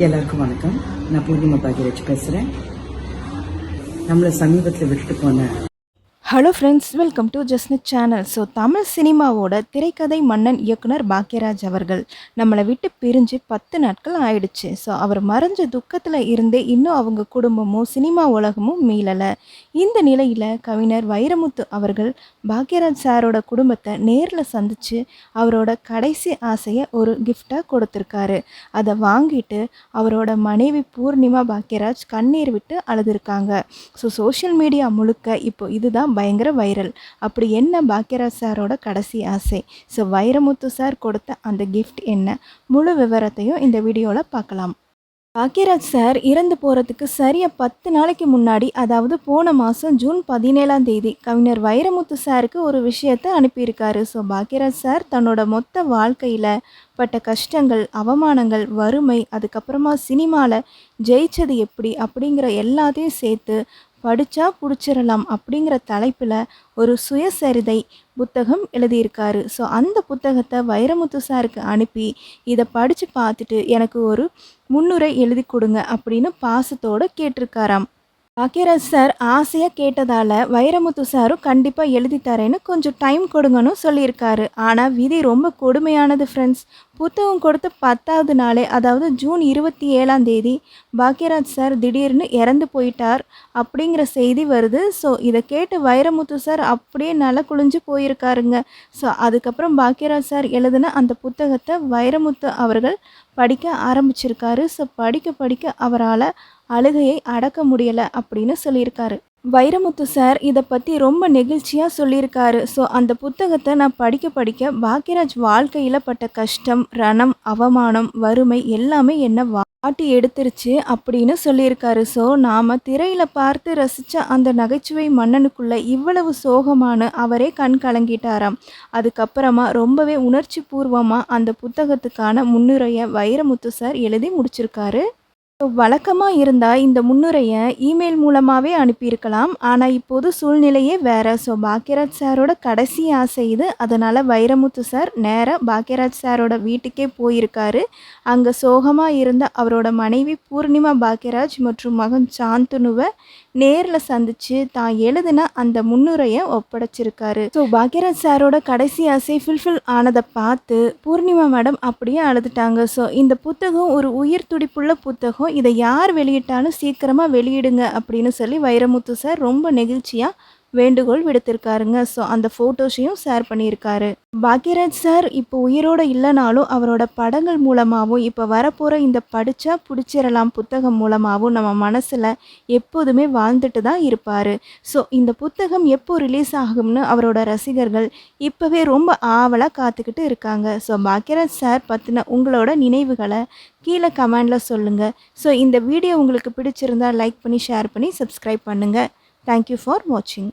எல்லாருக்கும் வணக்கம். நான் பூர்ணிமா பாக்யராஜ் பேசுகிறேன். நம்மளை சமீபத்தில் விட்டுட்டு போன ஹலோ ஃப்ரெண்ட்ஸ், வெல்கம் டு ஜஸ்னிட் சேனல். தமிழ் சினிமாவோட திரைக்கதை மன்னன் இயக்குனர் பாக்யராஜ் அவர்கள் நம்மளை விட்டு பிரிஞ்சு 10 நாட்கள் ஆயிடுச்சு. அவர் மறைஞ்ச துக்கத்தில் இருந்தே இன்னும் அவங்க குடும்பமும் சினிமா உலகமும் மீளலை. இந்த நிலையில் கவிஞர் வைரமுத்து அவர்கள் பாக்யராஜ் சாரோட குடும்பத்தை நேரில் சந்தித்து அவரோட கடைசி ஆசையை ஒரு கிஃப்டாக கொடுத்துருக்காரு. அதை வாங்கிட்டு அவரோட மனைவி பூர்ணிமா பாக்யராஜ் கண்ணீர் விட்டு அழுதுருக்காங்க. சோஷியல் மீடியா முழுக்க இப்போ இதுதான் பயங்கர வைரல். அப்படி என்ன பாக்யராஜ் சாரோட கடைசி ஆசை? வைரமுத்து சார் கொடுத்த அந்த கிஃப்ட் என்ன? முழு விவரத்தையும் இந்த வீடியோவில் பார்க்கலாம். பாக்யராஜ் சார் இறந்து போகிறதுக்கு சரியாக 10 நாளைக்கு முன்னாடி, அதாவது போன மாதம் ஜூன் 17ஆம் தேதி கவிஞர் வைரமுத்து சாருக்கு ஒரு விஷயத்தை அனுப்பியிருக்காரு. பாக்யராஜ் சார் தன்னோட மொத்த வாழ்க்கையில் பட்ட கஷ்டங்கள், அவமானங்கள், வறுமை, அதுக்கப்புறமா சினிமாவில் ஜெயிச்சது எப்படி அப்படிங்கிற எல்லாத்தையும் சேர்த்து படித்தா பிடிச்சிடலாம் அப்படிங்கிற தலைப்பில் ஒரு சுயசரிதை புத்தகம் எழுதியிருக்காரு. அந்த புத்தகத்தை வைரமுத்து சாருக்கு அனுப்பி இதை படித்து பார்த்துட்டு எனக்கு ஒரு முன்னுரை எழுதி கொடுங்க அப்படின்னு பாசத்தோடு கேட்டிருக்காராம். பாக்யராஜ் சார் ஆசையாக கேட்டதால் வைரமுத்து சாரும் கண்டிப்பாக எழுதி தரேன்னு கொஞ்சம் டைம் கொடுங்கன்னு சொல்லியிருக்காரு. ஆனால் விதி ரொம்ப கொடுமையானது ஃப்ரெண்ட்ஸ். புத்தகம் கொடுத்த 10வது நாளே, அதாவது ஜூன் 27ஆம் தேதி பாக்யராஜ் சார் திடீர்னு இறந்து போயிட்டார் அப்படிங்கிற செய்தி வருது. இதை கேட்டு வைரமுத்து சார் அப்படியே நல குளிஞ்சு போயிருக்காருங்க. அதுக்கப்புறம் பாக்யராஜ் சார் எழுதின அந்த புத்தகத்தை வைரமுத்து அவர்கள் படிக்க ஆரம்பிச்சிருக்காரு. படிக்க படிக்க அவரால் அழுகையை அடக்க முடியலை அப்படின்னு சொல்லியிருக்காரு. வைரமுத்து சார் இதை பற்றி ரொம்ப நெகிழ்ச்சியாக சொல்லியிருக்காரு. அந்த புத்தகத்தை நான் படிக்க படிக்க பாக்யராஜ் வாழ்க்கையில் பட்ட கஷ்டம், ரணம், அவமானம், வறுமை எல்லாமே என்னை வாட்டி எடுத்துருச்சு அப்படின்னு சொல்லியிருக்காரு. நாம் திரையில் பார்த்து ரசித்த அந்த நகைச்சுவை மன்னனுக்குள்ளே இவ்வளவு சோகமான அவரே கண் கலங்கிட்டாராம். அதுக்கப்புறமா ரொம்பவே உணர்ச்சி பூர்வமாக அந்த புத்தகத்துக்கான முன்னுரையை வைரமுத்து சார் எழுதி முடிச்சிருக்காரு. வழக்கமாக இருந்தால் இந்த முன்னுரையை இமெயில் மூலமாகவே அனுப்பியிருக்கலாம். ஆனால் இப்போது சூழ்நிலையே வேறு. பாக்யராஜ் சாரோட கடைசி ஆசை இது. அதனால் வைரமுத்து சார் நேராக பாக்யராஜ் சாரோட வீட்டுக்கே போயிருக்காரு. அங்கே சோகமாக இருந்த அவரோட மனைவி பூர்ணிமா பாக்யராஜ் மற்றும் மகன் சாந்தனுவை நேரில் சந்தித்து தான் எழுதின அந்த முன்னுரையை ஒப்படைச்சிருக்காரு. பாக்யராஜ் சாரோட கடைசி ஆசை ஃபுல்ஃபில் ஆனதை பார்த்து பூர்ணிமா மேடம் அப்படியே அழுதுட்டாங்க. இந்த புத்தகம் ஒரு உயிர் துடிப்புள்ள புத்தகம். இதை யார் வெளியிட்டாலும் சீக்கிரமாக வெளியிடுங்க அப்படின்னு சொல்லி வைரமுத்து சார் ரொம்ப நெகிழ்ச்சியாக வேண்டுகோள் விடுத்திருக்காருங்க. அந்த ஃபோட்டோஸையும் ஷேர் பண்ணியிருக்காரு. பாக்யராஜ் சார் இப்போ உயிரோடு இல்லைனாலும் அவரோட படங்கள் மூலமாகவும் இப்போ வரப்போகிற இந்த படித்தா பிடிச்சிடலாம் புத்தகம் மூலமாகவும் நம்ம மனசில் எப்போதுமே வாழ்ந்துட்டு தான் இருப்பார். இந்த புத்தகம் எப்போ ரிலீஸ் ஆகும்னு அவரோட ரசிகர்கள் இப்போவே ரொம்ப ஆவலாக காத்துக்கிட்டு இருக்காங்க. பாக்யராஜ் சார் பற்றின உங்களோட நினைவுகளை கீழே கமெண்டில் சொல்லுங்கள். இந்த வீடியோ உங்களுக்கு பிடிச்சிருந்தால் லைக் பண்ணி ஷேர் பண்ணி சப்ஸ்கிரைப் பண்ணுங்கள். தேங்க்யூ ஃபார் வாட்சிங்.